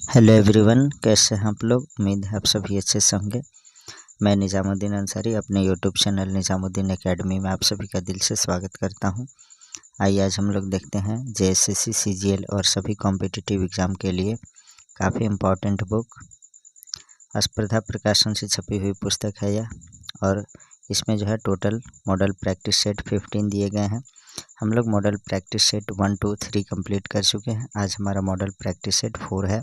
Hello everyone, कैसे हैं आप लोग। उम्मीद है आप सभी अच्छे से होंगे। मैं निजामुद्दीन अंसारी अपने यूट्यूब चैनल निजामुद्दीन एकेडमी में आप सभी का दिल से स्वागत करता हूं। आइए आज हम लोग देखते हैं जेएसएससी, सीजीएल और सभी कॉम्पिटिटिव एग्ज़ाम के लिए काफ़ी इम्पॉर्टेंट बुक स्पर्धा प्रकाशन से छपी हुई पुस्तक है यह। और इसमें जो है टोटल मॉडल प्रैक्टिस सेट 15 दिए गए हैं। हम लोग मॉडल प्रैक्टिस सेट 1, 2, 3 कंप्लीट कर चुके हैं। आज हमारा मॉडल प्रैक्टिस सेट 4 है।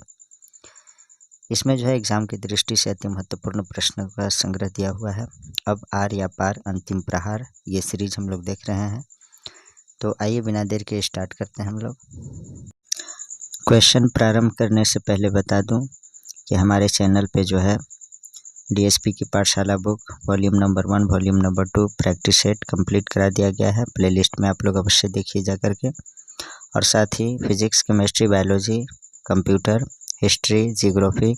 इसमें जो है एग्ज़ाम की दृष्टि से अति महत्वपूर्ण प्रश्नों का संग्रह दिया हुआ है। अब आर या पार अंतिम प्रहार ये सीरीज हम लोग देख रहे हैं। तो आइए बिना देर के स्टार्ट करते हैं हम लोग। क्वेश्चन प्रारंभ करने से पहले बता दूं कि हमारे चैनल पे जो है डीएसपी की पाठशाला book volume number 1, volume number 2 practice set complete करा दिया गया है। प्लेलिस्ट में आप लोग अवश्य देखिए जा करके। और साथ ही physics, chemistry, biology, computer, history, geography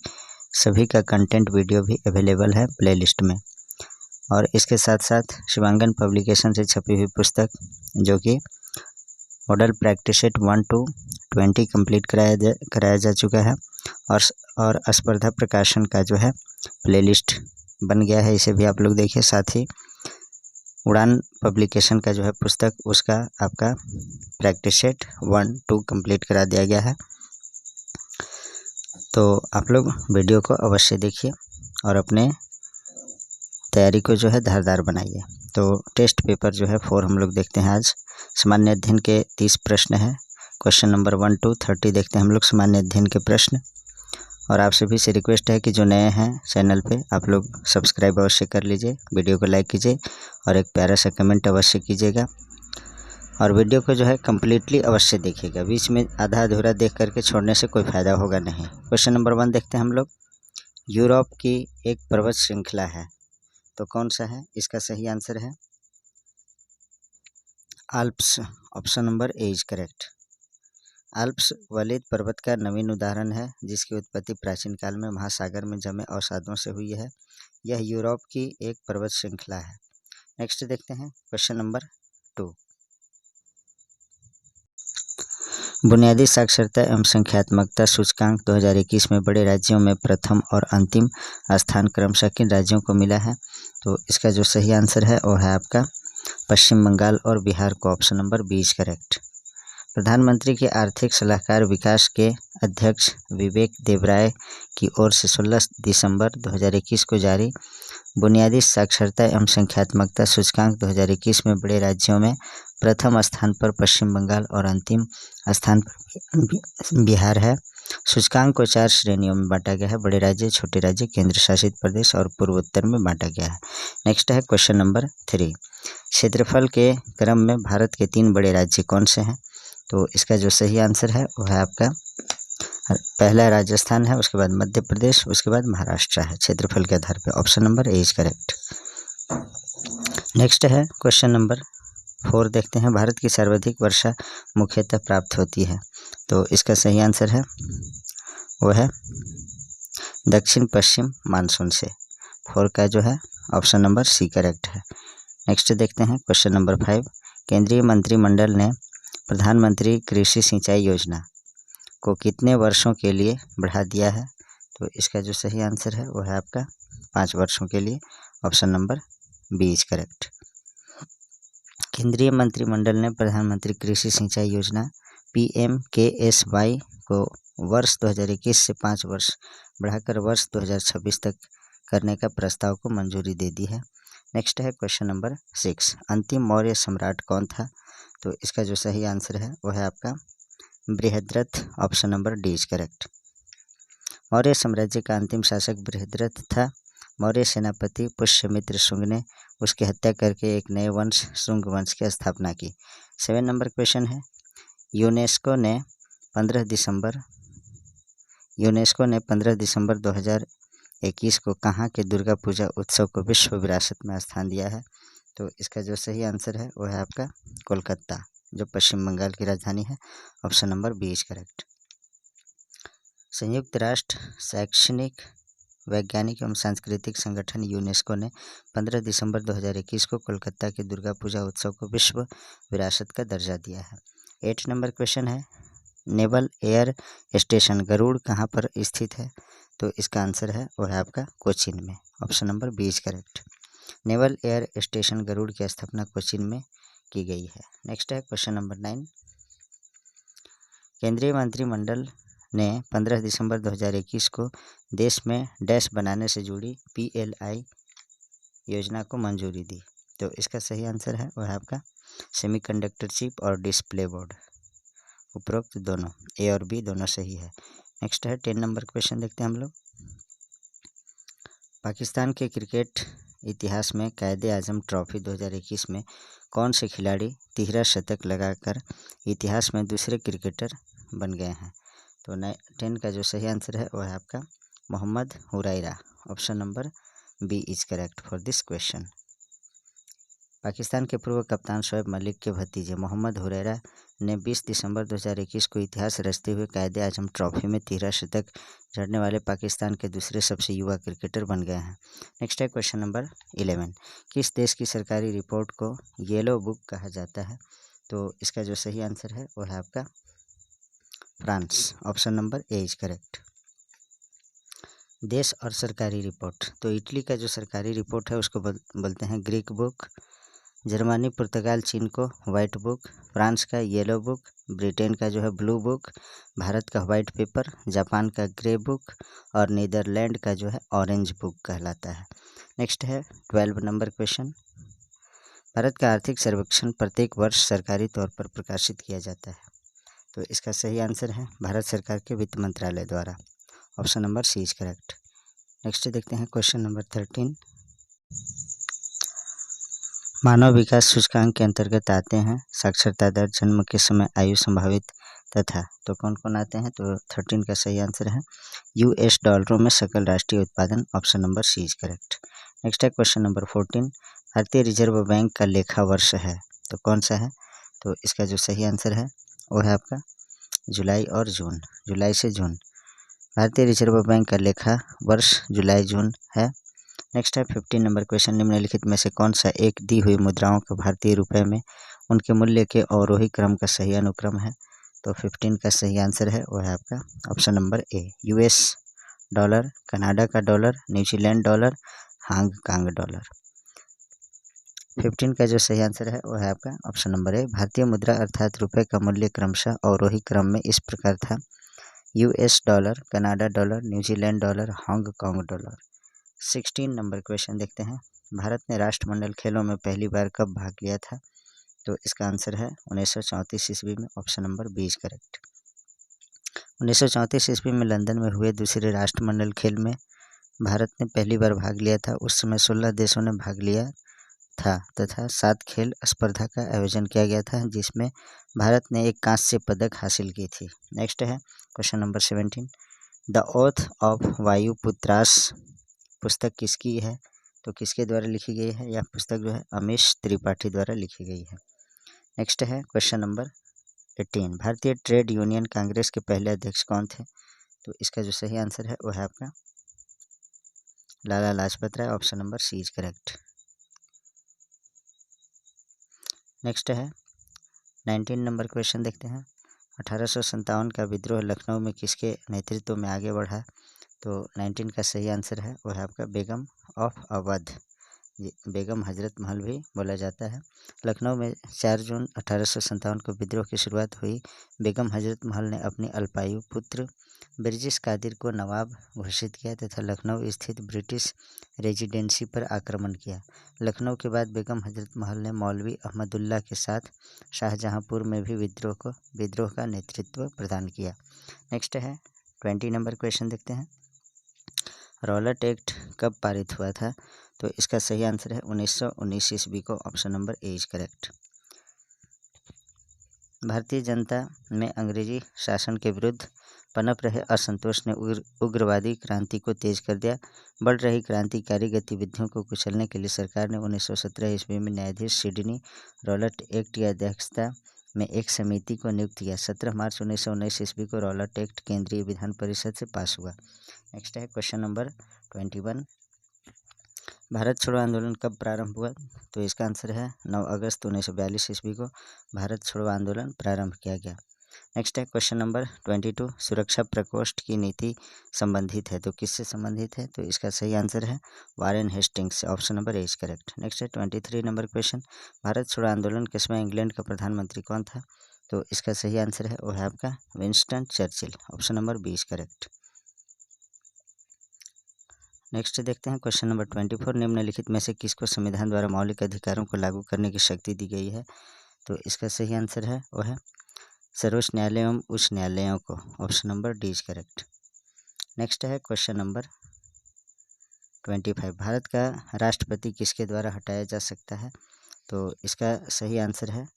सभी का कंटेंट वीडियो भी अवेलेबल है प्लेलिस्ट में। और इसके साथ साथ शिवांगन पब्लिकेशन से छपी हुई पुस्तक जो कि model practice set 1 to 20 complete कराया जा चुका है। और स्पर्धा प्रकाशन का जो है प्लेलिस्ट बन गया है, इसे भी आप लोग देखिए। साथ ही उड़ान पब्लिकेशन का जो है पुस्तक, उसका आपका प्रैक्टिस सेट 1, 2 कंप्लीट करा दिया गया है। तो आप लोग वीडियो को अवश्य देखिए और अपने तैयारी को जो है धारदार बनाइए। तो टेस्ट पेपर जो है 4 हम लोग देखते हैं आज। सामान्य अध्ययन के 30 प्रश्न हैं। क्वेश्चन नंबर 1 to 30 देखते हैं हम लोग सामान्य अध्ययन के प्रश्न। और आप सभी से रिक्वेस्ट है कि जो नए हैं चैनल पे आप लोग सब्सक्राइब अवश्य कर लीजिए, वीडियो को लाइक कीजिए और एक प्यारा सा कमेंट अवश्य कीजिएगा। और वीडियो को जो है कम्प्लीटली अवश्य देखिएगा, बीच में आधा अधूरा देख करके छोड़ने से कोई फ़ायदा होगा नहीं। क्वेश्चन नंबर 1 देखते हैं हम लोग। यूरोप की एक पर्वत श्रृंखला है, तो कौन सा है? इसका सही आंसर है Alps. Option number A is correct. Alps वलित पर्वत का नवीन उदाहरण है जिसकी उत्पत्ति प्राचीन काल में महासागर में जमे अवसादों से हुई है। यह यूरोप की एक पर्वत श्रृंखला है। नेक्स्ट देखते हैं क्वेश्चन नंबर 2। बुनियादी साक्षरता एवं संख्यात्मकता सूचकांक 2021 में बड़े राज्यों में प्रथम और अंतिम स्थान क्रमशः किन राज्यों को मिला है? तो इसका जो सही आंसर है वो है आपका पश्चिम बंगाल और बिहार को। Option number B is correct. प्रधानमंत्री के आर्थिक सलाहकार विकास के अध्यक्ष विवेक देबराय की ओर से 16 दिसंबर 2021 को जारी बुनियादी साक्षरता एवं संख्यात्मकता सूचकांक 2021 में बड़े राज्यों में प्रथम स्थान पर पश्चिम बंगाल और अंतिम स्थान पर बिहार है। सूचकांक को 4 श्रेणियों में बांटा गया है: बड़े राज्य, छोटे राज्य, केंद्र शासित प्रदेश और पूर्वोत्तर में बांटा गया है। नेक्स्ट है क्वेश्चन नंबर 3। क्षेत्रफल के क्रम में भारत के 3 बड़े राज्य कौन से हैं? तो इसका जो सही आंसर है वो है आपका पहला राजस्थान है, उसके बाद मध्य प्रदेश, उसके बाद महाराष्ट्र है क्षेत्रफल के आधार पर। Option number A is correct. Next है क्वेश्चन नंबर 4 देखते हैं। भारत की सर्वाधिक वर्षा मुख्यतः प्राप्त होती है, तो इसका सही आंसर है वो है दक्षिण पश्चिम मानसून से। 4 का जो है ऑप्शन नंबर सी करेक्ट है। नेक्स्ट देखते हैं क्वेश्चन नंबर 5। केंद्रीय मंत्रिमंडल ने प्रधानमंत्री कृषि सिंचाई योजना को कितने वर्षों के लिए बढ़ा दिया है? तो इसका जो सही आंसर है वो है आपका 5 वर्षों के लिए। Option number B is correct. केंद्रीय मंत्रिमंडल ने प्रधानमंत्री कृषि सिंचाई योजना PMKSY को वर्ष 2021 से 5 वर्ष बढ़ाकर वर्ष 2026 तक करने का प्रस्ताव को मंजूरी दे दी है। नेक्स्ट है क्वेश्चन नंबर 6। अंतिम मौर्य सम्राट कौन था? तो इसका जो सही आंसर है वो है आपका Brihadratha. Option number D is correct. Maurya साम्राज्य का अंतिम शासक बृहद्रथ था। मौर्य सेनापति पुष्यमित्र शुंग ने उसकी हत्या करके एक नए वंश शुंग वंश की स्थापना की। 7 नंबर क्वेश्चन है। यूनेस्को ने 15 दिसंबर 2021 को कहाँ के दुर्गा पूजा उत्सव को विश्व विरासत में स्थान दिया है? तो इसका जो सही आंसर है वो है आपका कोलकाता, जो पश्चिम बंगाल की राजधानी है। Option number B is correct. संयुक्त राष्ट्र शैक्षणिक, वैज्ञानिक एवं सांस्कृतिक संगठन यूनेस्को ने 15 दिसंबर 2021 को कोलकाता के दुर्गा पूजा उत्सव को विश्व विरासत का दर्जा दिया है। 8 नंबर क्वेश्चन है। नेवल एयर स्टेशन गरुड़ कहाँ पर स्थित है? तो इसका आंसर है वो है आपका कोचीन में। Option number B is correct. Naval air station Garud की स्थापना कोचीन में की गई है। नेक्स्ट है क्वेश्चन नंबर 9। केंद्रीय मंत्रिमंडल ने 15 दिसंबर 2021 को देश में डैश बनाने से जुड़ी PLI योजना को मंजूरी दी। तो इसका सही आंसर है वह है आपका सेमीकंडक्टर चिप और डिस्प्ले बोर्ड। उपरोक्त दोनों ए और बी दोनों सही है। नेक्स्ट है 10 नंबर क्वेश्चन देखते हैं हम लोग। पाकिस्तान के क्रिकेट इतिहास में कायदे आजम ट्रॉफी 2021 में कौन से खिलाड़ी 13 शतक लगाकर इतिहास में दूसरे क्रिकेटर बन गए हैं? तो 10 का जो सही आंसर है वह है आपका Mohammad Huraira. Option number B is correct for this question. Pakistan के पूर्व कप्तान शोएब मलिक के भतीजे मोहम्मद हुरैरा ने 20 दिसंबर 2021 को इतिहास रचते हुए कायदे आजम ट्रॉफी में 13 शतक जड़ने वाले पाकिस्तान के दूसरे सबसे युवा क्रिकेटर बन गए हैं। नेक्स्ट है क्वेश्चन नंबर 11। किस देश की सरकारी रिपोर्ट को येलो बुक कहा जाता है? तो इसका जो सही आंसर है वो है आपका France. Option number A is correct. देश और सरकारी रिपोर्ट, तो इटली का जो सरकारी रिपोर्ट है उसको बोलते हैं ग्रीक बुक, जर्मनी पुर्तगाल चीन को वाइट बुक, फ्रांस का येलो बुक, ब्रिटेन का जो है ब्लू बुक, भारत का वाइट पेपर, जापान का ग्रे बुक और नीदरलैंड का जो है ऑरेंज बुक कहलाता है। नेक्स्ट है 12 नंबर क्वेश्चन। भारत का आर्थिक सर्वेक्षण प्रत्येक वर्ष सरकारी तौर पर प्रकाशित किया जाता है। तो इसका सही आंसर है भारत सरकार के वित्त मंत्रालय द्वारा। Option number C is correct. Next देखते हैं क्वेश्चन नंबर 13। मानव विकास सूचकांक के अंतर्गत आते हैं साक्षरता दर, जन्म के समय, आयु संभावित तथा। तो कौन कौन आते हैं? तो 13 का सही आंसर है US डॉलरों में सकल राष्ट्रीय उत्पादन। Option number C is correct. Next है क्वेश्चन नंबर 14। भारतीय रिजर्व बैंक का लेखा वर्ष है तो कौन सा है? तो इसका जो सही आंसर है वो है आपका जुलाई और जून, जुलाई से जून। भारतीय रिजर्व बैंक का लेखा वर्ष जुलाई जून है। नेक्स्ट है 15 नंबर क्वेश्चन। निम्नलिखित में से कौन सा एक दी हुई मुद्राओं का भारतीय रुपए में उनके मूल्य के अवरोही क्रम का सही अनुक्रम है? तो 15 का सही आंसर है वो है आपका option number A US dollar, Canada का dollar, New Zealand dollar, Hong Kong dollar. 15 का जो सही आंसर है वो है आपका ऑप्शन नंबर ए भारतीय मुद्रा अर्थात रुपए का मूल्य क्रमशः अवरोही क्रम में इस प्रकार था: US dollar, Canada dollar, New Zealand dollar, Hong Kong dollar. 16 number question देखते हैं। भारत ने राष्ट्रमंडल खेलों में पहली बार कब भाग लिया था? तो इसका आंसर है 1934 ईस्वी में। Option number B is correct. 1934 ईस्वी में लंदन में हुए दूसरे राष्ट्रमंडल खेल में भारत ने पहली बार भाग लिया था। उस समय 16 देशों ने भाग लिया था तथा 7 खेल स्पर्धा का आयोजन किया गया था जिसमें भारत ने एक कांस्य पदक हासिल की थी। नेक्स्ट है question number 17। The oath of Vayuputras पुस्तक किसकी है? तो किसके द्वारा लिखी गई है? यह पुस्तक जो है अमीश त्रिपाठी द्वारा लिखी गई है। नेक्स्ट है क्वेश्चन नंबर 18। भारतीय ट्रेड यूनियन कांग्रेस के पहले अध्यक्ष कौन थे? तो इसका जो सही आंसर है वो है आपका Lala Lajpat Rai. Option number C is correct. Next है 19 नंबर क्वेश्चन देखते हैं। 1857 का विद्रोह लखनऊ में किसके नेतृत्व में आगे बढ़ा? तो 19 का सही आंसर है वो है आपका बेगम ऑफ अवध, बेगम हजरत महल भी बोला जाता है। लखनऊ में 4 जून 1857 को विद्रोह की शुरुआत हुई। बेगम हजरत महल ने अपनी अल्पायु पुत्र ब्रिजेश कादिर को नवाब घोषित किया तथा लखनऊ स्थित ब्रिटिश रेजिडेंसी पर आक्रमण किया। लखनऊ के बाद बेगम हजरत महल ने मौलवी अहमदुल्ला के साथ शाहजहांपुर में भी विद्रोह का नेतृत्व प्रदान किया। नेक्स्ट है 20 नंबर क्वेश्चन देखते हैं। रॉलेट एक्ट कब पारित हुआ था? तो इसका सही आंसर है 1919 ईस्वी को। Option number A is correct. Bharatiya Janata में अंग्रेजी शासन के विरुद्ध पनप रहे असंतोष ने उग्रवादी क्रांति को तेज कर दिया। बढ़ रही क्रांतिकारी गतिविधियों को कुचलने के लिए सरकार ने 1917 ईस्वी में न्यायाधीश सिडनी रॉलेट एक्ट की अध्यक्षता में एक समिति को नियुक्त किया। 17 मार्च 1919 ईस्वी को रॉलेट एक्ट केंद्रीय विधान परिषद से पास हुआ। नेक्स्ट है क्वेश्चन नंबर 21। भारत छोड़ो आंदोलन कब प्रारंभ हुआ? तो इसका आंसर है 9 अगस्त 1942 ईस्वी को भारत छोड़ो आंदोलन प्रारंभ किया गया। नेक्स्ट है क्वेश्चन नंबर 22, सुरक्षा प्रकोष्ठ की नीति संबंधित है तो किससे संबंधित है? तो इसका सही आंसर है Warren Hastings, option number A is correct. Next है 23 नंबर क्वेश्चन, भारत छोड़ो आंदोलन के समय इंग्लैंड का प्रधानमंत्री कौन था? तो इसका सही आंसर है वो है आपका Winston Churchill, option number B is correct. Next देखते हैं क्वेश्चन नंबर 24, निम्नलिखित में से किसको संविधान द्वारा मौलिक अधिकारों को लागू करने की शक्ति दी गई है? तो इसका सही आंसर है वो है सर्वोच्च न्यायालय एवं उच्च न्यायालयों को, option number D is correct. Next है क्वेश्चन नंबर 25, भारत का राष्ट्रपति किसके द्वारा हटाया जा सकता है? तो इसका सही आंसर है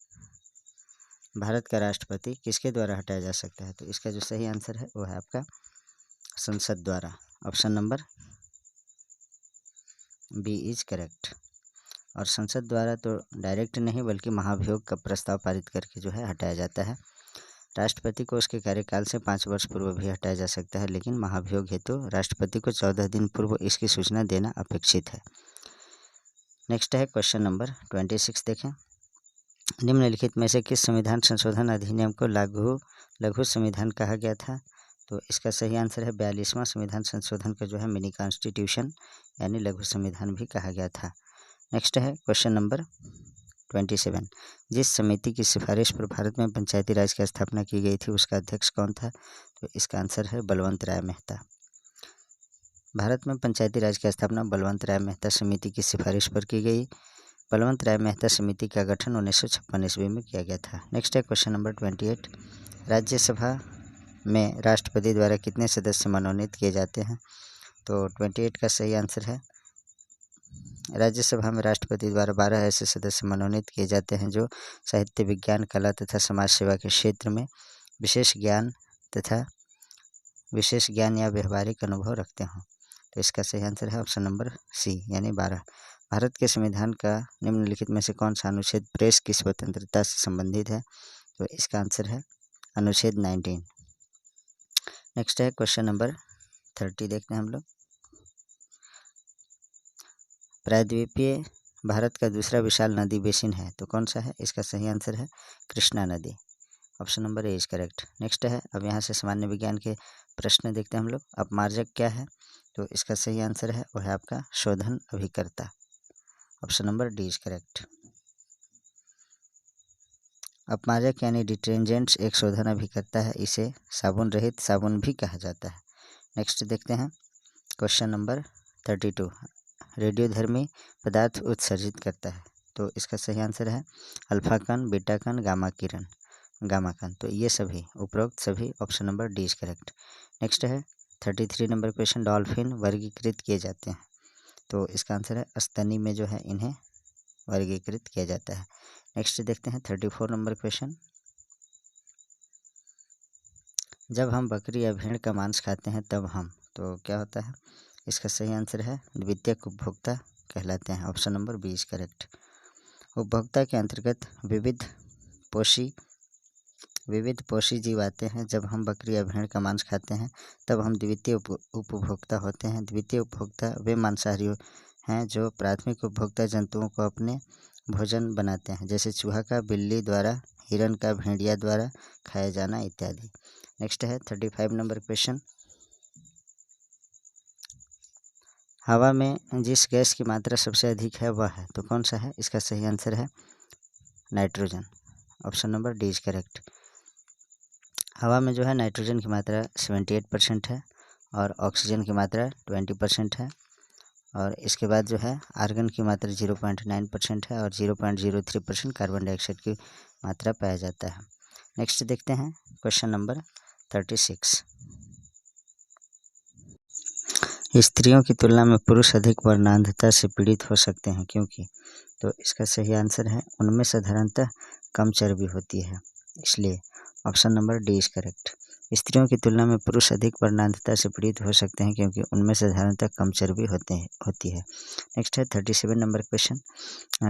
भारत का राष्ट्रपति किसके द्वारा हटाया जा सकता है? तो इसका जो सही आंसर है वो है आपका संसद द्वारा, option number B is correct. और संसद द्वारा तो डायरेक्ट नहीं बल्कि महाभियोग का प्रस्ताव पारित करके जो है हटाया जाता है। राष्ट्रपति को उसके कार्यकाल से 5 वर्ष पूर्व भी हटाया जा सकता है, लेकिन महाभियोग हेतु राष्ट्रपति को 14 दिन पूर्व इसकी सूचना देना अपेक्षित है। नेक्स्ट है क्वेश्चन नंबर 26, देखें निम्नलिखित में से किस संविधान संशोधन अधिनियम को लघु संविधान कहा गया था? तो इसका सही आंसर है 42वां संविधान संशोधन का जो है मिनी कॉन्स्टिट्यूशन यानी लघु संविधान भी कहा गया था। नेक्स्ट है क्वेश्चन नंबर 27, जिस समिति की सिफारिश पर भारत में पंचायती राज की स्थापना की गई थी उसका अध्यक्ष कौन था? तो इसका आंसर है बलवंत राय मेहता। भारत में पंचायती राज की स्थापना बलवंत राय मेहता समिति की सिफारिश पर की गई। बलवंत राय मेहता समिति का गठन 1956 ईस्वी में किया गया था। नेक्स्ट है क्वेश्चन नंबर 28, राज्यसभा में राष्ट्रपति द्वारा कितने सदस्य मनोनीत किए जाते हैं? तो 28 का सही आंसर है राज्यसभा में राष्ट्रपति द्वारा 12 ऐसे सदस्य मनोनीत किए जाते हैं जो साहित्य, विज्ञान, कला तथा समाज सेवा के क्षेत्र में विशेष ज्ञान या व्यवहारिक अनुभव रखते हों। तो इसका सही आंसर है ऑप्शन नंबर सी यानी 12। भारत के संविधान का निम्नलिखित में से कौन सा अनुच्छेद प्रेस की स्वतंत्रता से संबंधित है? तो इसका आंसर है अनुच्छेद 19। नेक्स्ट है क्वेश्चन नंबर 30, देखते हैं हम लोग। प्रायद्वीपीय भारत का दूसरा विशाल नदी बेसिन है तो कौन सा है? इसका सही आंसर है कृष्णा नदी, option number A is correct. Next है अब यहाँ से सामान्य विज्ञान के प्रश्न देखते हैं हम लोग। अपमार्जक क्या है? तो इसका सही आंसर है वो है आपका शोधन अभिकर्ता, option number D is correct. अपमार्जक यानी डिटर्जेंट्स एक शोधन अभिकर्ता है, इसे साबुन रहित साबुन भी कहा जाता है। नेक्स्ट देखते हैं क्वेश्चन नंबर 32, रेडियोधर्मी पदार्थ उत्सर्जित करता है तो इसका सही आंसर है अल्फा कण, बीटा कण, गामा कण। तो ये सभी उपरोक्त सभी option number D is correct. Next है 33 नंबर क्वेश्चन, डॉल्फिन वर्गीकृत किए जाते हैं तो इसका आंसर है स्तनी में जो है इन्हें वर्गीकृत किया जाता है। नेक्स्ट देखते हैं 34 नंबर क्वेश्चन, जब हम बकरी या भेड़ का मांस खाते हैं तब हम तो क्या होता है? इसका सही आंसर है द्वितीयक उपभोक्ता कहलाते हैं, option number B is correct. उपभोक्ता के अंतर्गत विविध पोषी जीव आते हैं। जब हम बकरी या भेड़ का मांस खाते हैं तब हम द्वितीय उपभोक्ता होते हैं। द्वितीय उपभोक्ता वे मांसाहारी हैं जो प्राथमिक उपभोक्ता जंतुओं को अपने भोजन बनाते हैं, जैसे चूहा का बिल्ली द्वारा, हिरन का भेड़िया द्वारा खाया जाना इत्यादि। नेक्स्ट है 35 नंबर क्वेश्चन, हवा में जिस गैस की मात्रा सबसे अधिक है वह है तो कौन सा है? इसका सही आंसर है nitrogen, option number D is correct. हवा में जो है नाइट्रोजन की मात्रा 78% है और ऑक्सीजन की मात्रा 20% है और इसके बाद जो है आर्गन की मात्रा 0.9% है और 0.03% कार्बन डाइऑक्साइड की मात्रा पाया जाता है। नेक्स्ट देखते हैं क्वेश्चन नंबर 36, स्त्रियों की तुलना में पुरुष अधिक वर्णांधता से पीड़ित हो सकते हैं क्योंकि? तो इसका सही आंसर है उनमें साधारणतः कम चर्बी होती है, इसलिए option number D is correct. स्त्रियों की तुलना में पुरुष अधिक वर्णांधता से पीड़ित हो सकते हैं क्योंकि उनमें साधारणतः कम चर्बी होती है। नेक्स्ट है 37 नंबर क्वेश्चन,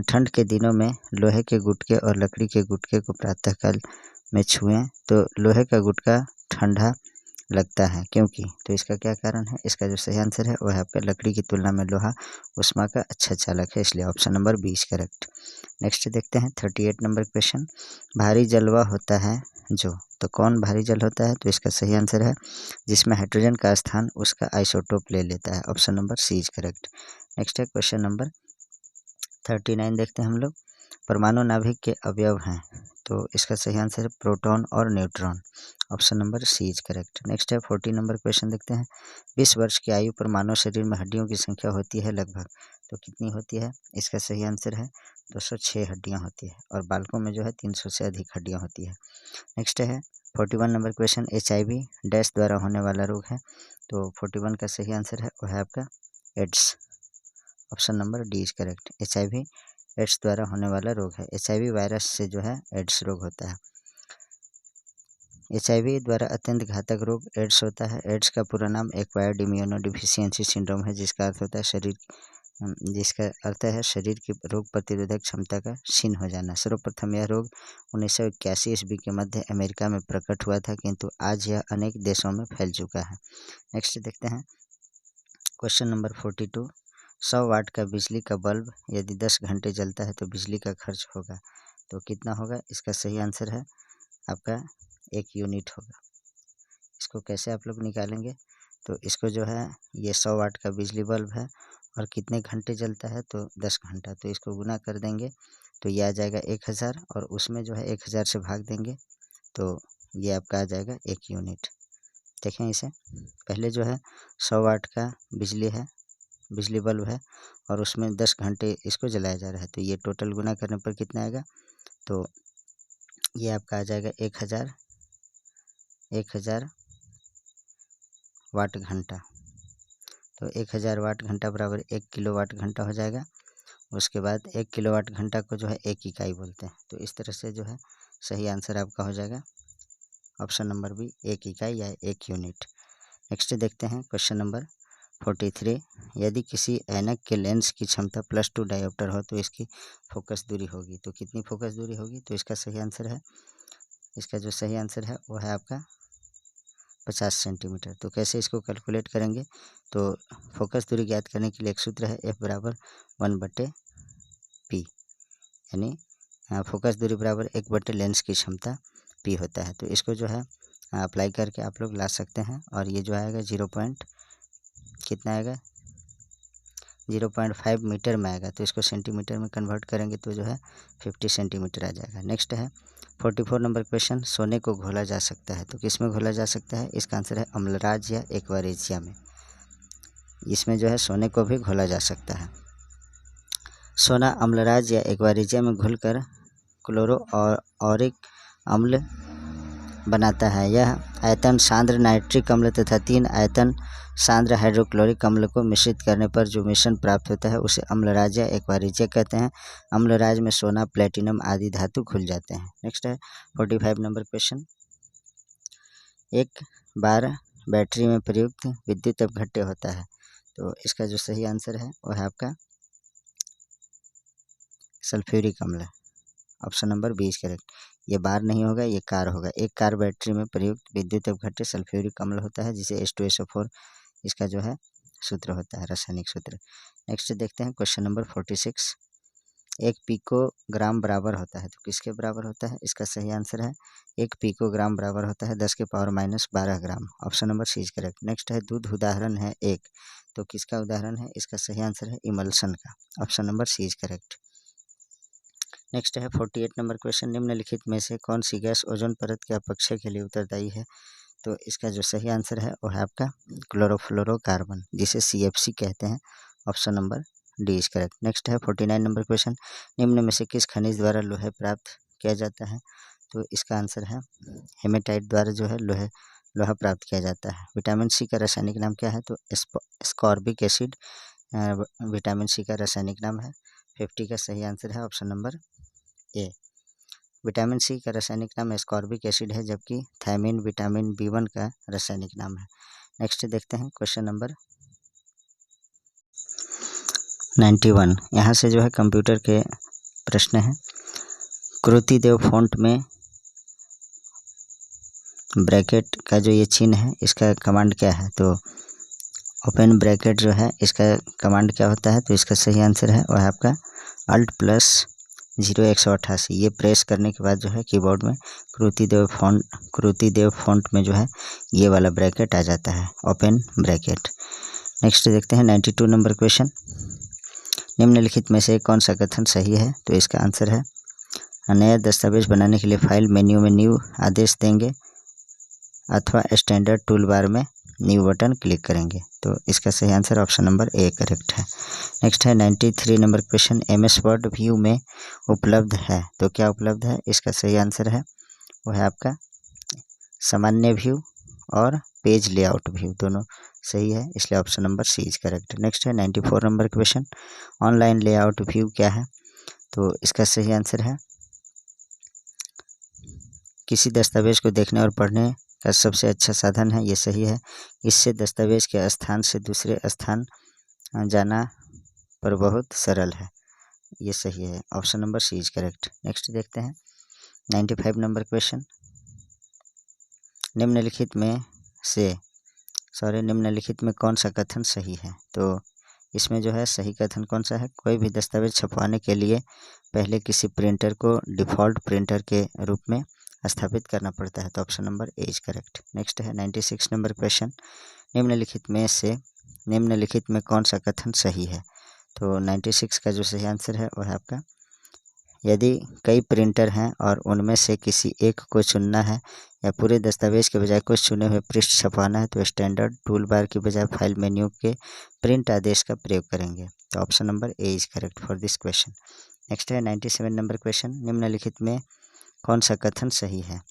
ठंड के दिनों में लोहे के गुटके और लकड़ी के गुटके को प्रातःकाल में छुएं तो लोहे का गुटका ठंडा लगता है, क्योंकि, तो इसका क्या कारण है? इसका जो सही आंसर है वो है आपका लकड़ी की तुलना में लोहा ऊष्मा का अच्छा चालक है, इसलिए option number B is correct. Next देखते हैं 38 नंबर क्वेश्चन। भारी जल वह होता है जो, तो कौन भारी जल होता है? तो इसका सही आंसर है जिसमें हाइड्रोजन का स्थान उसका आइसोटोप ले लेता है, option number C is correct. Next है क्वेश्चन नंबर 39 देखते हैं हम लोग। परमाणु नाभिक के अवयव हैं, तो इसका सही आंसर है प्रोटॉन और neutron, option number C is correct. Next है 40 नंबर क्वेश्चन देखते हैं। 20 वर्ष की आयु पर मानव शरीर में हड्डियों की संख्या होती है लगभग, तो कितनी होती है? इसका सही आंसर है 206 हड्डियां होती है, और बालकों में जो है 300 से अधिक हड्डियां होती है। नेक्स्ट है 41 नंबर क्वेश्चन। HIV डैश द्वारा होने वाला रोग है, तो 41 का सही आंसर है वो है आपका AIDS, option number D is correct. HIV AIDS द्वारा होने वाला रोग है, HIV वायरस से जो है एड्स रोग होता है। HIV द्वारा अत्यंत घातक रोग एड्स होता है। एड्स का पूरा नाम एक्वायर्ड इम्यूनोडिफिशियेंसी सिंड्रोम है, जिसका अर्थ होता है शरीर की रोग प्रतिरोधक क्षमता का क्षीण हो जाना। सर्वप्रथम यह रोग 1981 ईस्वी के मध्य अमेरिका में प्रकट हुआ था, किंतु आज यह अनेक देशों में फैल चुका है। नेक्स्ट देखते हैं क्वेश्चन नंबर 42। 100 वाट का बिजली का बल्ब यदि 10 घंटे जलता है तो बिजली का खर्च होगा, तो कितना होगा? इसका सही आंसर है आपका 1 यूनिट होगा। इसको कैसे आप लोग निकालेंगे? तो इसको जो है ये 100 वाट का बिजली बल्ब है और कितने घंटे जलता है? तो 10 घंटा, तो इसको गुना कर देंगे तो ये आ जाएगा 1000, और उसमें जो है 1000 से भाग देंगे तो ये आपका आ जाएगा 1 यूनिट। देखें इसे, पहले जो है 100 वाट का बिजली बल्ब है और उसमें 10 घंटे इसको जलाया जा रहा है, तो ये टोटल गुना करने पर कितना आएगा? तो ये आपका आ जाएगा 1000 वाट घंटा, तो 1000 वाट घंटा बराबर 1 किलोवाट घंटा हो जाएगा। उसके बाद 1 किलोवाट घंटा को जो है 1 इकाई बोलते हैं, तो इस तरह से जो है सही आंसर आपका हो जाएगा ऑप्शन नंबर बी 1 इकाई या 1 यूनिट। नेक्स्ट देखते हैं क्वेश्चन नंबर 43। यदि किसी ऐनक के लेंस की क्षमता +2 डायोप्टर हो तो इसकी फोकस दूरी होगी, तो कितनी फोकस दूरी होगी? तो इसका जो सही आंसर है वो है आपका 50 सेंटीमीटर। तो कैसे इसको कैलकुलेट करेंगे? तो फोकस दूरी ज्ञात करने के लिए एक सूत्र है F बराबर 1/P, यानी फोकस दूरी बराबर 1/, लेंस की क्षमता P होता है। तो इसको जो है अप्लाई करके आप लोग ला सकते हैं, और ये जो आएगा 0.5 मीटर में आएगा, तो इसको सेंटीमीटर में कन्वर्ट करेंगे तो जो है 50 सेंटीमीटर आ जाएगा। नेक्स्ट है 44 नंबर क्वेश्चन। सोने को घोला जा सकता है, तो किस में घोला जा सकता है? इसका आंसर है अम्लराज या एक्वारेजिया में, इसमें जो है सोने को भी घोला जा सकता है। सोना अम्लराज या एक्वारेजिया में घुलकर क्लोरोऑरिक अम्ल बनाता है। यह आयतन सांद्र नाइट्रिक अम्ल तथा 3 आयतन सांद्र हाइड्रोक्लोरिक अम्ल को मिश्रित करने पर जो मिश्रण प्राप्त होता है उसे अम्लराज या एक्वारेजिया कहते हैं। अम्लराज में सोना, प्लेटिनम आदि धातु घुल जाते हैं। नेक्स्ट है 45 नंबर क्वेश्चन। एक बार बैटरी में प्रयुक्त विद्युत अपघट्य होता है, तो इसका जो सही आंसर है वो है आपका सल्फ्यूरिक अम्ल, option number B is correct. ये बार नहीं होगा, ये कार होगा। एक कार बैटरी में प्रयुक्त विद्युत अपघट्य सल्फ्यूरिक अम्ल होता है, जिसे H2SO4 इसका जो है सूत्र होता है, रासायनिक सूत्र। नेक्स्ट देखते हैं क्वेश्चन नंबर 46। 1 पिकोग्राम बराबर होता है, तो किसके बराबर होता है? इसका सही आंसर है 1 पिकोग्राम बराबर होता है 10⁻⁻12 gram, option number C is correct. Next है दूध उदाहरण है 1, तो किसका उदाहरण है? इसका सही आंसर है इमल्शन का, option number C is correct. Next है 48 नंबर क्वेश्चन। निम्नलिखित में से कौन सी गैस ओजोन परत के अपक्षय के लिए उत्तरदायी है? तो इसका जो सही आंसर है वो है आपका क्लोरोफ्लोरोकार्बन, जिसे CFC कहते हैं, option number D is correct. Next है 49 नंबर क्वेश्चन। निम्न में से किस खनिज द्वारा लोहा प्राप्त किया जाता है? तो इसका आंसर है हेमेटाइट द्वारा जो है लोहा प्राप्त किया जाता है। विटामिन सी का रासायनिक नाम क्या है? तो एस्कॉर्बिक एसिड विटामिन सी का रासायनिक नाम है। 50 का सही आंसर है option number A. Vitamin C का रासायनिक नाम एस्कॉर्बिक एसिड है, जबकि थायमिन विटामिन B1 का रासायनिक नाम है। नेक्स्ट देखते हैं क्वेश्चन नंबर 91। यहाँ से जो है कंप्यूटर के प्रश्न हैं। क्रुतिदेव फॉन्ट में ब्रैकेट का जो ये चिन्ह है इसका कमांड क्या है, तो ओपन ब्रैकेट जो है इसका कमांड क्या होता है, तो इसका सही आंसर है वह है आपका Alt+0 188। ये प्रेस करने के बाद जो है कीबोर्ड में कृतिदेव फॉन्ट में जो है ये वाला ब्रैकेट आ जाता है, ओपन ब्रैकेट। नेक्स्ट देखते हैं 92 नंबर क्वेश्चन। निम्नलिखित में से कौन सा कथन सही है, तो इसका आंसर है नया दस्तावेज बनाने के लिए फाइल मेन्यू में न्यू आदेश देंगे अथवा स्टैंडर्ड टूल बार में न्यू बटन क्लिक करेंगे, तो इसका सही answer option number A correct है। नेक्स्ट है 93 number question. MS word view में उपलब्ध है, तो क्या उपलब्ध है, इसका सही आंसर है वो है आपका सामान्य व्यू और पेज लेआउट व्यू, दोनों सही है, इसलिए option number C is correct. Next है 94 number question. Online layout view क्या है, तो इसका सही आंसर है किसी दस्तावेज को देखने और पढ़ने का सबसे अच्छा साधन है, ये सही है। इससे दस्तावेज के स्थान से दूसरे स्थान जाना पर बहुत सरल है, ये सही है, option number C is correct. Next देखते हैं 95 नंबर क्वेश्चन। निम्नलिखित में कौन सा कथन सही है, तो इसमें जो है सही कथन कौन सा है, कोई भी दस्तावेज छपवाने के लिए पहले किसी प्रिंटर को डिफ़ॉल्ट प्रिंटर के रूप में स्थापित करना पड़ता है, तो option number A is correct. Next है 96 नंबर क्वेश्चन। निम्नलिखित में कौन सा कथन सही है, तो 96 का जो सही आंसर है वह है आपका यदि कई प्रिंटर हैं और उनमें से किसी एक को चुनना है या पूरे दस्तावेज के बजाय कुछ चुने हुए पृष्ठ छपवाना है, तो स्टैंडर्ड टूल बार की बजाय फाइल मेन्यू के प्रिंट आदेश का प्रयोग करेंगे, तो option number A is correct for this question. Next है 97 नंबर क्वेश्चन। निम्नलिखित में कौन सा कथन सही है,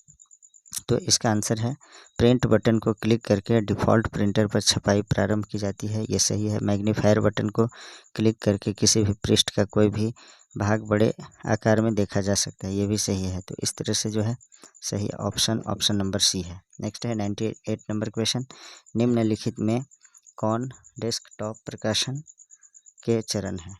तो इसका आंसर है प्रिंट बटन को क्लिक करके डिफ़ॉल्ट प्रिंटर पर छपाई प्रारंभ की जाती है, ये सही है। मैग्नीफायर बटन को क्लिक करके किसी भी पृष्ठ का कोई भी भाग बड़े आकार में देखा जा सकता है, ये भी सही है। तो इस तरह से जो है सही ऑप्शन नंबर सी है। नेक्स्ट है 98 नंबर क्वेश्चन। निम्नलिखित में कौन डेस्कटॉप प्रकाशन के चरण हैं,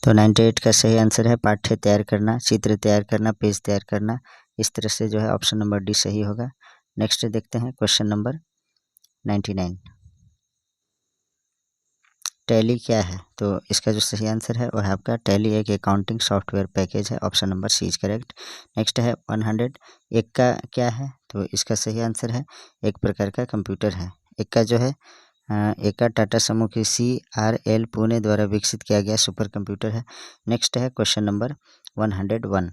तो 98 का सही आंसर है पाठ्य तैयार करना, चित्र तैयार करना, पेज तैयार करना, इस तरह से जो है ऑप्शन नंबर डी सही होगा। नेक्स्ट देखते हैं क्वेश्चन नंबर 99। टैली क्या है, तो इसका जो सही आंसर है वह है आपका टैली एक अकाउंटिंग सॉफ्टवेयर पैकेज है, option number C is correct. Next है 100। एक्का क्या है, तो इसका सही आंसर है एक प्रकार का कंप्यूटर है। एक्का जो है एक्का टाटा समूह की CRL पुणे द्वारा विकसित किया गया सुपर कंप्यूटर है। नेक्स्ट है क्वेश्चन नंबर 101।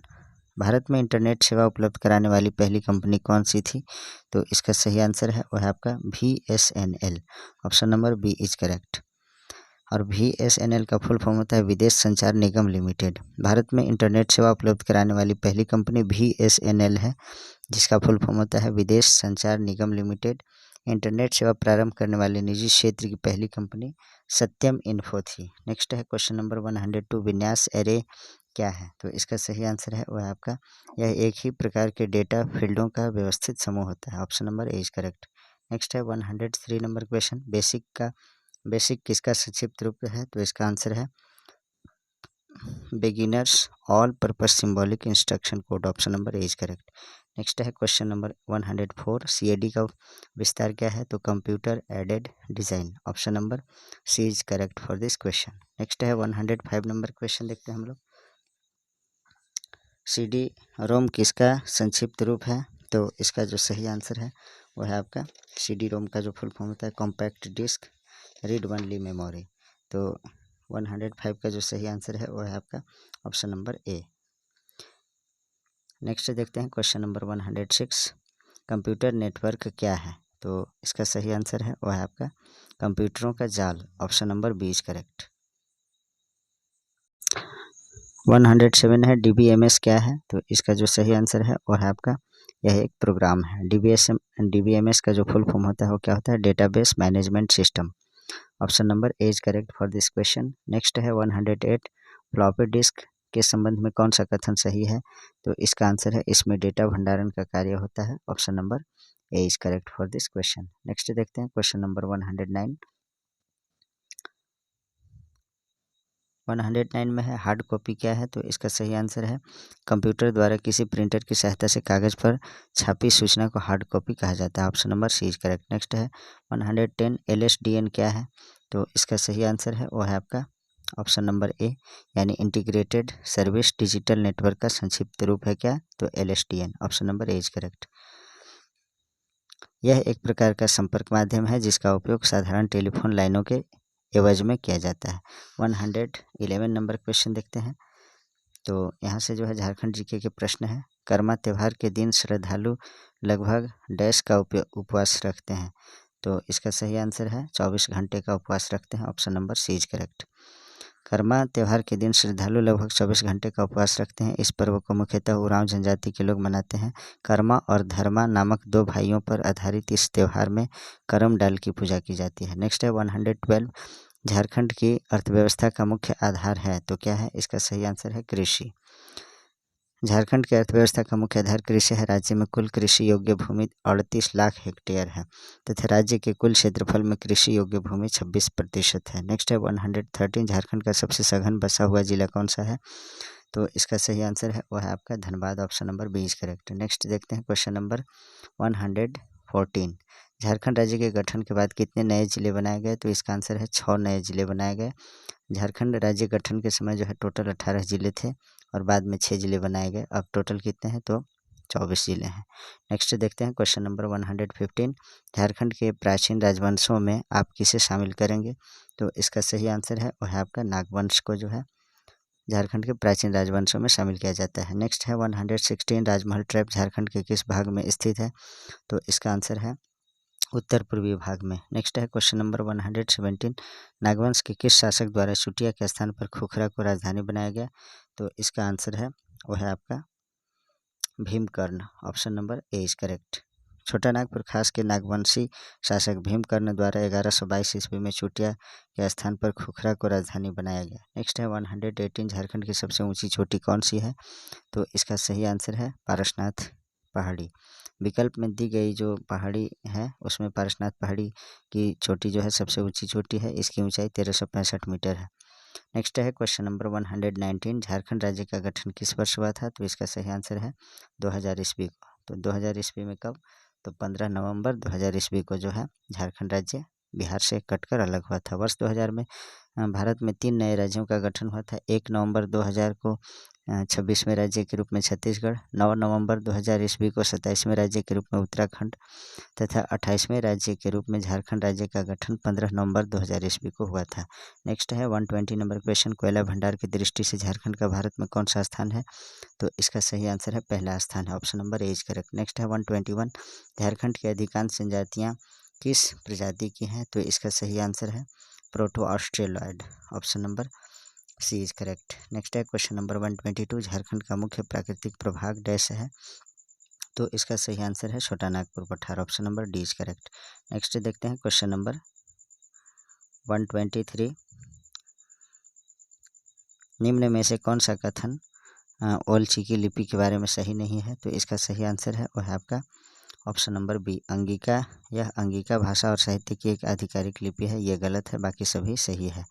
भारत में इंटरनेट सेवा उपलब्ध कराने वाली पहली कंपनी कौन सी थी, तो इसका सही आंसर है वह है आपका VSNL, option number B is correct. और VSNL का फुल फॉर्म होता है विदेश संचार निगम लिमिटेड। भारत में इंटरनेट सेवा उपलब्ध कराने वाली पहली कंपनी VSNL है, जिसका फुल फॉर्म होता है विदेश संचार निगम लिमिटेड। इंटरनेट सेवा प्रारंभ करने वाली निजी क्षेत्र की पहली कंपनी सत्यम इन्फो थी। नेक्स्ट है क्वेश्चन नंबर 102। विन्यास एरे क्या है, तो इसका सही आंसर है वह आपका यह एक ही प्रकार के डेटा फील्डों का व्यवस्थित समूह होता है, option number A is correct. Next है 103 नंबर क्वेश्चन। बेसिक किसका संक्षिप्त रूप है, तो इसका आंसर है beginners all purpose symbolic instruction code, option number A is correct. Next है क्वेश्चन नंबर 104। CAD का विस्तार क्या है, तो computer aided design, option number C is correct for this question. Next है 105 नंबर क्वेश्चन देखते हैं हम लोग। CD-ROM किसका संक्षिप्त रूप है, तो इसका जो सही आंसर है वह है आपका CD-ROM का जो फुल फॉर्म होता है compact disc read only memory, तो 105 का जो सही आंसर है वह है आपका ऑप्शन नंबर ए। नेक्स्ट देखते हैं क्वेश्चन नंबर 106। कंप्यूटर नेटवर्क क्या है, तो इसका सही आंसर है वह है आपका कंप्यूटरों का जाल, option number B is correct. 107 है DBMS क्या है, तो इसका जो सही आंसर है वह है आपका यह एक प्रोग्राम है। DBMS का जो फुल फॉर्म होता है वो क्या होता है database management system, option number A is correct for this question. Next है 108। फ्लॉपी डिस्क के संबंध में कौन सा कथन सही है, तो इसका आंसर है इसमें डेटा भंडारण का कार्य होता है, option number A is correct for this question. Next देखते हैं क्वेश्चन नंबर 109। 109 में है हार्ड कॉपी क्या है, तो इसका सही आंसर है कंप्यूटर द्वारा किसी प्रिंटर की सहायता से कागज़ पर छापी सूचना को हार्ड कॉपी कहा जाता है। Option number C is correct. Next है 110 LSDN क्या है, तो इसका सही आंसर है वो है आपका ऑप्शन नंबर ए, यानी इंटीग्रेटेड सर्विस डिजिटल नेटवर्क का संक्षिप्त रूप है क्या, तो LSDN। Option number A is correct. यह एक प्रकार का संपर्क माध्यम है जिसका उपयोग साधारण टेलीफोन लाइनों के एवज में किया जाता है। 111 नंबर क्वेश्चन देखते हैं। तो यहाँ से जो है झारखंड जीके के प्रश्न है। कर्मा त्यौहार के दिन श्रद्धालु लगभग डैश का उपवास रखते हैं, तो इसका सही आंसर है 24 घंटे का उपवास रखते हैं। Option number C is correct. Karma त्यौहार के दिन श्रद्धालु लगभग 24 घंटे का उपवास रखते हैं। इस पर्व को मुख्यतः उरांव जनजाति के लोग मनाते हैं। कर्मा और धर्मा नामक दो भाइयों पर आधारित इस त्यौहार में करम डाल की पूजा की जाती है। नेक्स्ट है 112 झारखंड की अर्थव्यवस्था का मुख्य आधार है, तो क्या है, इसका सही आंसर है कृषि। झारखंड की अर्थव्यवस्था का मुख्य आधार कृषि है। राज्य में कुल कृषि योग्य भूमि 38 लाख हेक्टेयर है तथा राज्य के कुल क्षेत्रफल में कृषि योग्य भूमि 26% है। नेक्स्ट है 113 झारखंड का सबसे सघन बसा हुआ जिला कौन सा है, तो इसका सही आंसर है वो है आपका Dhanbad. Option number B is correct. Next देखते हैं क्वेश्चन नंबर 114। झारखंड राज्य के गठन के बाद कितने नए जिले बनाए गए, तो इसका आंसर है 6 नए जिले बनाए गए। झारखंड राज्य गठन के समय जो है टोटल 18 जिले थे और बाद में 6 जिले बनाए गए। अब टोटल कितने हैं, तो 24 जिले हैं। नेक्स्ट देखते हैं क्वेश्चन नंबर 115। झारखंड के प्राचीन राजवंशों में आप किसे शामिल करेंगे, तो इसका सही आंसर है वह है आपका नागवंश को जो है झारखंड के प्राचीन राजवंशों में शामिल किया जाता है। नेक्स्ट है 116 राजमहल ट्रैप झारखंड के किस भाग में स्थित है, तो इसका आंसर है उत्तर पूर्वी भाग में। नेक्स्ट है क्वेश्चन नंबर 117। नागवंश के किस शासक द्वारा चुटिया के स्थान पर खुखरा को राजधानी बनाया गया, तो इसका आंसर है वह है आपका Bhimkarna. Option number A is correct. Chota Nagpur खास के नागवंशी शासक भीमकर्ण द्वारा 1122 ईस्वी में चुटिया के स्थान पर खुखरा को राजधानी बनाया गया। नेक्स्ट है 118 झारखंड की सबसे ऊंची चोटी कौन सी है, तो इसका सही आंसर है पारसनाथ पहाड़ी। विकल्प में दी गई जो पहाड़ी है उसमें पारसनाथ पहाड़ी की चोटी जो है सबसे ऊंची चोटी है। इसकी ऊंचाई 1365 मीटर है। नेक्स्ट है क्वेश्चन नंबर 119। झारखंड राज्य का गठन किस वर्ष हुआ था, तो इसका सही आंसर है 2000 ईस्वी को। तो 2000 ईस्वी में कब, तो 15 नवंबर 2000 ईस्वी को जो है झारखंड राज्य बिहार से कटकर अलग हुआ था। वर्ष 2000 में भारत में 3 नए राज्यों का गठन हुआ था। 1 नवंबर 2000 को 26वें राज्य के रूप में छत्तीसगढ़, 9 नवंबर 2000 ईस्वी को 27वें राज्य के रूप में उत्तराखंड तथा 28वें राज्य के रूप में झारखंड राज्य का गठन 15 नवंबर 2000 ईस्वी को हुआ था। नेक्स्ट है 120 नंबर क्वेश्चन। कोयला भंडार की दृष्टि से झारखंड का भारत में कौन सा स्थान है, तो इसका सही आंसर है पहला स्थान है। Option number A is correct. Next है 121। झारखंड की अधिकांश जनजातियाँ किस प्रजाति की हैं, तो इसका सही आंसर है proto Australoid. Option number C is correct. Next है क्वेश्चन नंबर 122। झारखंड का मुख्य प्राकृतिक प्रभाग डैश है, तो इसका सही आंसर है छोटा नागपुर पठार। Option number D is correct. Next देखते हैं क्वेश्चन नंबर 123। निम्न में से कौन सा कथन ओलची की लिपि के बारे में सही नहीं है, तो इसका सही आंसर है वह है आपका ऑप्शन नंबर बी अंगिका। यह अंगिका भाषा और साहित्य की एक आधिकारिक लिपि है, ये गलत है, बाकी सभी सही है।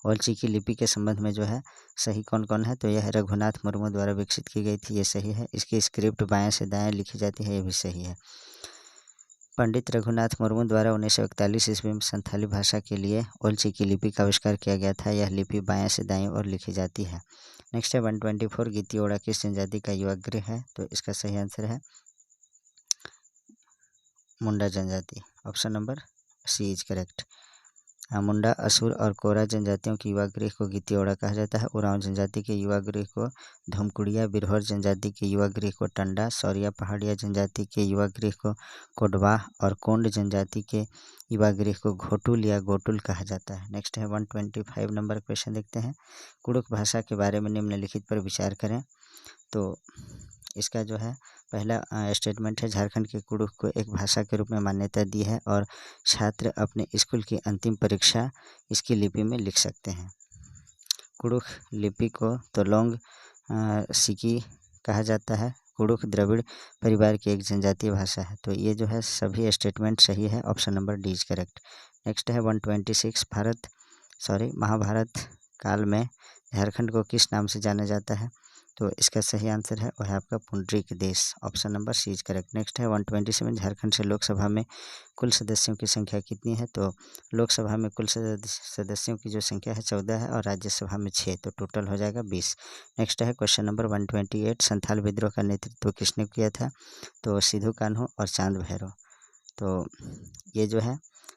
ओलची की लिपि के संबंध में जो है सही कौन कौन है, तो यह रघुनाथ मुर्मू द्वारा विकसित की गई थी, ये सही है। इसकी स्क्रिप्ट बाएं से दाएं लिखी जाती है, ये भी सही है। पंडित रघुनाथ मुर्मू द्वारा 1941 ईस्वी में संथाली भाषा के लिए ओलची की लिपि का आविष्कार किया गया था। यह लिपि बाएं से दाएं ओर लिखी जाती है। नेक्स्ट है 124। गिद्दी किस जनजाति का युवा गृह है, तो इसका सही आंसर है मुंडा जनजाति। Option number C is correct. Munda, Asur और कोरा जनजातियों के युवा गृह को गिद्दी कहा जाता है। उरांव जनजाति के युवा गृह को धूमकुड़िया, बिरहोर जनजाति के युवा गृह को टंडा, सौरिया पहाड़िया जनजाति के युवा गृह को कोडवा और कोंड जनजाति के युवा गृह को घोटुल या गोटुल कहा जाता है। नेक्स्ट है 125 नंबर क्वेश्चन देखते हैं। कुड़ुख भाषा के बारे में निम्नलिखित पर विचार करें, तो इसका जो है पहला स्टेटमेंट है झारखंड के कुड़ुख को एक भाषा के रूप में मान्यता दी है और छात्र अपने स्कूल की अंतिम परीक्षा इसकी लिपि में लिख सकते हैं। कुड़ुख लिपि को तोलोंग सिकी कहा जाता है। कुड़ुख द्रविड़ परिवार की एक जनजातीय भाषा है, तो ये जो है सभी स्टेटमेंट सही है। Option number D is correct. Next है 126। महाभारत काल में झारखंड को किस नाम से जाना जाता है? तो इसका सही आंसर है वह है आपका Pundarik Desh. Option number C is correct. Next है 127 झारखंड से लोकसभा में कुल सदस्यों की संख्या कितनी है? तो लोकसभा में कुल सदस्यों की जो संख्या है 14 है और राज्यसभा में 6, तो टोटल हो जाएगा 20। नेक्स्ट है क्वेश्चन नंबर 128 संथाल विद्रोह का नेतृत्व किसने किया था? तो सिद्धू कान्हू और चांद भैरव। तो ये जो है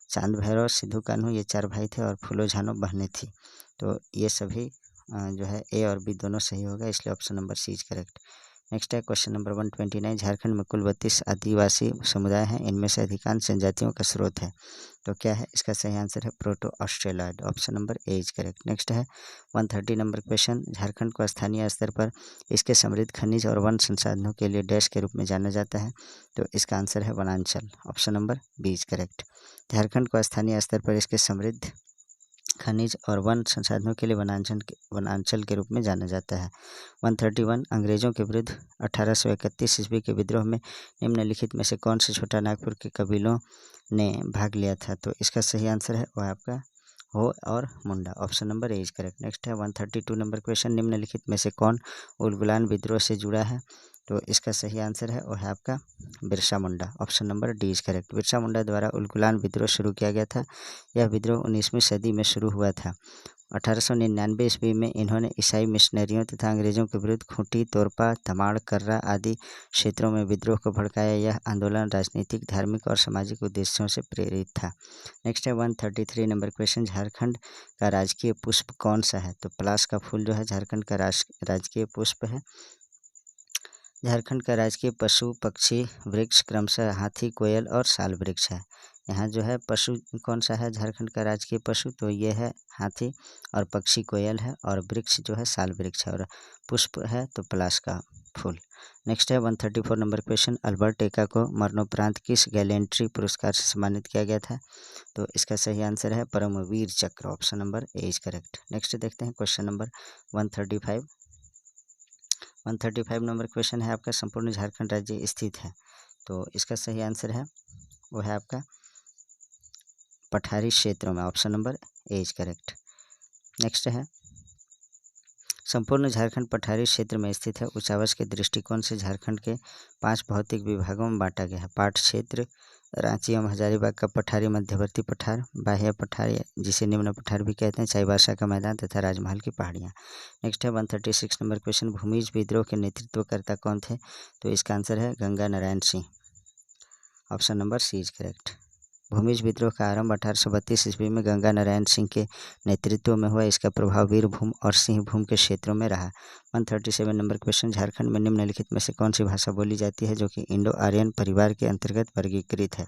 चांद भैरव, सिद्धू कान्हू, ये 4 भाई थे और फूलो झानो बहनें थी। तो ये सभी जो है ए और बी दोनों सही होगा, इसलिए option number C is correct. Next है क्वेश्चन नंबर 129 झारखंड में कुल 32 आदिवासी समुदाय हैं, इनमें से अधिकांश जनजातियों का स्रोत है, तो क्या है? इसका सही आंसर है proto Australoid. Option number A is correct. Next है 130 नंबर क्वेश्चन झारखंड को स्थानीय स्तर पर इसके समृद्ध खनिज और वन संसाधनों के लिए डैश के रूप में जाना जाता है, तो इसका आंसर है Vananchal. Option number B is correct. Jharkhand को स्थानीय स्तर पर इसके समृद्ध खनिज और वन संसाधनों के लिए वनांचल के रूप में जाना जाता है। 131 अंग्रेजों के विरुद्ध 1831 ईस्वी के विद्रोह में निम्नलिखित में से कौन से छोटा नागपुर के कबीलों ने भाग लिया था? तो इसका सही आंसर है वह आपका हो और Munda. Option number A is correct. Next है 132 नंबर क्वेश्चन निम्नलिखित में से कौन उलगुलान विद्रोह से जुड़ा है? तो इसका सही आंसर है वह है आपका Birsa Munda. Option number D is correct. Birsa Munda द्वारा उलगुलान विद्रोह शुरू किया गया था। यह विद्रोह 19वीं सदी में शुरू हुआ था। 1899 ईस्वी में इन्होंने ईसाई मिशनरियों तथा अंग्रेजों के विरुद्ध खूंटी, तोरपा, तमाड़, कर्रा आदि क्षेत्रों में विद्रोह को भड़काया। यह आंदोलन राजनीतिक, धार्मिक और सामाजिक उद्देश्यों से प्रेरित था। नेक्स्ट है 133 नंबर क्वेश्चन झारखंड का राजकीय पुष्प कौन सा है? तो पलाश का फूल जो है झारखंड का राजकीय पुष्प है। झारखंड का राजकीय पशु पक्षी वृक्ष क्रमशः हाथी, कोयल और साल वृक्ष है। यहाँ जो है पशु कौन सा है झारखंड का राजकीय पशु? तो ये है हाथी, और पक्षी कोयल है, और वृक्ष जो है साल वृक्ष है, और पुष्प है तो पलाश का फूल। नेक्स्ट है 134 नंबर क्वेश्चन अल्बर्ट एक्का को मरणोपरांत किस गैलेंट्री पुरस्कार से सम्मानित किया गया था? तो इसका सही आंसर है परमवीर चक्र। Option number A is correct. Next देखते हैं क्वेश्चन नंबर 135 नंबर क्वेश्चन है आपका संपूर्ण झारखंड राज्य स्थित है, तो इसका सही आंसर है वो है आपका पठारी क्षेत्रों में। Option number A is correct. Next है संपूर्ण झारखंड पठारी क्षेत्र में स्थित है। उच्चावच के दृष्टिकोण से झारखंड के 5 भौतिक विभागों में बांटा गया है। पाट क्षेत्र, रांची एवं हजारीबाग का पठारी, मध्यवर्ती पठार, बाह्य पठार जिसे निम्न पठार भी कहते हैं, चाईबासा का मैदान तथा राजमहल की पहाड़ियाँ। नेक्स्ट है 136 नंबर क्वेश्चन भूमिज विद्रोह के नेतृत्वकर्ता कौन थे? तो इसका आंसर है Ganga Narayan Singh. Option number C is correct. Bhumij विद्रोह का आरंभ 1832 ईस्वी में गंगा नारायण सिंह के नेतृत्व में हुआ। इसका प्रभाव वीरभूम और सिंहभूम के क्षेत्रों में रहा। 137 नंबर क्वेश्चन झारखंड में निम्नलिखित में से कौन सी भाषा बोली जाती है जो कि इंडो आर्यन परिवार के अंतर्गत वर्गीकृत है?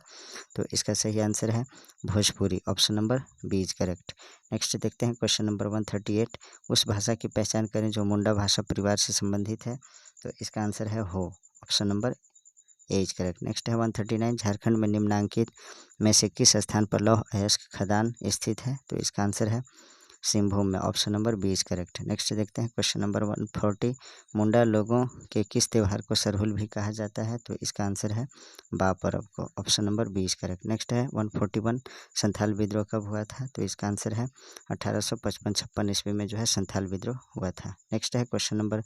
तो इसका सही आंसर है Bhojpuri. Option number B is correct. Next देखते हैं क्वेश्चन नंबर 138 उस भाषा की पहचान करें जो मुंडा भाषा परिवार से संबंधित है, तो इसका आंसर है हो। Option number A is correct. Next है 139 झारखंड में निम्नांकित में से किस स्थान पर लौह अयस्क खदान स्थित है? तो इसका आंसर है सिंहभूम में। Option number B is correct. Next देखते हैं क्वेश्चन नंबर 140 मुंडा लोगों के किस त्यौहार को सरहुल भी कहा जाता है? तो इसका आंसर है बा पर्व को। Option number B is correct. Next है 141 संथाल विद्रोह कब हुआ था? तो इसका आंसर है 1855-56 ईस्वी में जो है संथाल विद्रोह हुआ था। नेक्स्ट है क्वेश्चन नंबर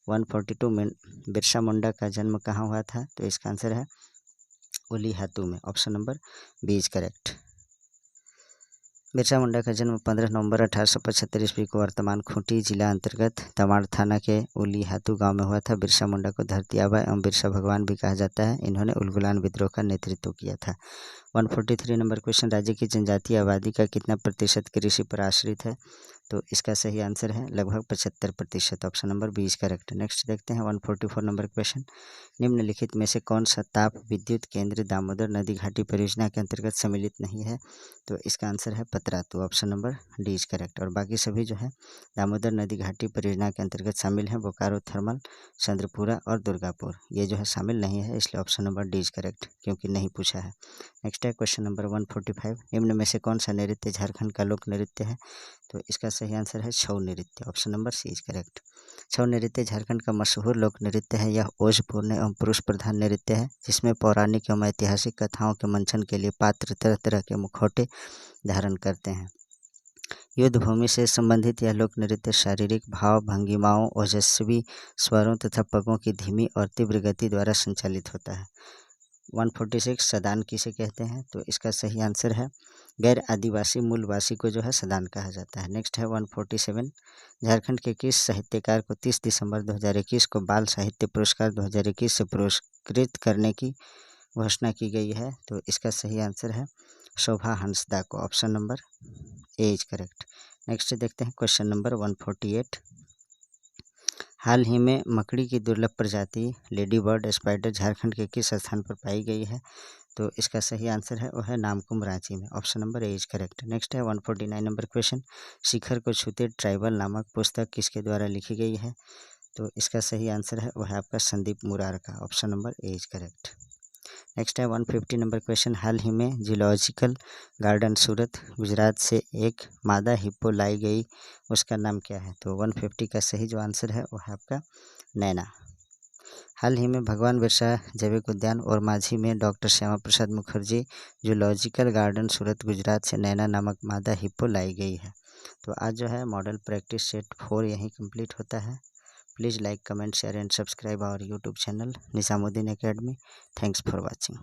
142 में बिरसा मुंडा का जन्म कहाँ हुआ था? तो इसका आंसर है उलीहातू में। Option number B is correct. Birsa Munda का जन्म 15 नवंबर 1875 ईस्वी को वर्तमान खूंटी जिला अंतर्गत तमाड़ थाना के उलीहातू गांव में हुआ था। बिरसा मुंडा को धरती आबा एवं बिरसा भगवान भी कहा जाता है। इन्होंने उलगुलान विद्रोह का नेतृत्व किया था। 143 नंबर क्वेश्चन राज्य की जनजातीय आबादी का कितना प्रतिशत कृषि पर आश्रित है? तो इसका सही आंसर है लगभग 75%। Option number B is correct. Next देखते हैं 144 नंबर क्वेश्चन निम्नलिखित में से कौन सा ताप विद्युत केंद्र दामोदर नदी घाटी परियोजना के अंतर्गत सम्मिलित नहीं है? तो इसका आंसर है Patratu. Option number D is correct. और बाकी सभी जो है दामोदर नदी घाटी परियोजना के अंतर्गत शामिल हैं। बोकारो थर्मल, चंद्रपुरा और दुर्गापुर ये जो है शामिल नहीं है, इसलिए option number D is correct क्योंकि नहीं पूछा है। नेक्स्ट है क्वेश्चन नंबर 145 निम्न में से कौन सा नृत्य झारखंड का लोक नृत्य है? तो इसका सही आंसर है छऊ नृत्य। Option number C is correct. Chhau नृत्य झारखंड का मशहूर लोक नृत्य है। यह ओजपूर्ण एवं पुरुष प्रधान नृत्य है जिसमें पौराणिक एवं ऐतिहासिक कथाओं के मंचन के लिए पात्र तरह तरह के मुखौटे धारण करते हैं। युद्ध भूमि से संबंधित यह लोक नृत्य शारीरिक भाव भंगिमाओं ओजस्वी स्वरों तथा पगों की धीमी और तीव्र गति द्वारा संचालित होता है। 146 सदान किसे कहते हैं? तो इसका सही आंसर है गैर आदिवासी मूलवासी को जो है सदान कहा जाता है। नेक्स्ट है 147 झारखंड के किस साहित्यकार को 30 दिसंबर 2021 को बाल साहित्य पुरस्कार 2021 से पुरस्कृत करने की घोषणा की गई है? तो इसका सही आंसर है शोभा हंसदा को। Option number A is correct. Next देखते हैं क्वेश्चन नंबर 148। हाल ही में मकड़ी की दुर्लभ प्रजाति लेडी बर्ड स्पाइडर झारखंड के किस स्थान पर पाई गई है? तो इसका सही आंसर है वो है नामकुम रांची में। Option number A is correct. Next है 149 नंबर क्वेश्चन। शिखर को छूते ट्राइबल नामक पुस्तक किसके द्वारा लिखी गई है? तो इसका सही आंसर है वह है आपका संदीप मुरार का। Option number A is correct. Next है 150 नंबर क्वेश्चन। हाल ही में जूलॉजिकल गार्डन सूरत गुजरात से एक मादा हिप्पो लाई गई, उसका नाम क्या है? तो 150 का सही जो आंसर है वो है आपका नैना। हाल ही में भगवान बिरसा जैविक उद्यान और माझी में doctor Shyama Prasad Mukherjee zoological garden Surat Gujarat से नैना नामक मादा हिप्पो लाई गई है। तो आज जो है मॉडल प्रैक्टिस सेट 4 यहीं कंप्लीट होता है। Please like, comment, share and subscribe our YouTube channel Nizamuddin Academy. Thanks for watching.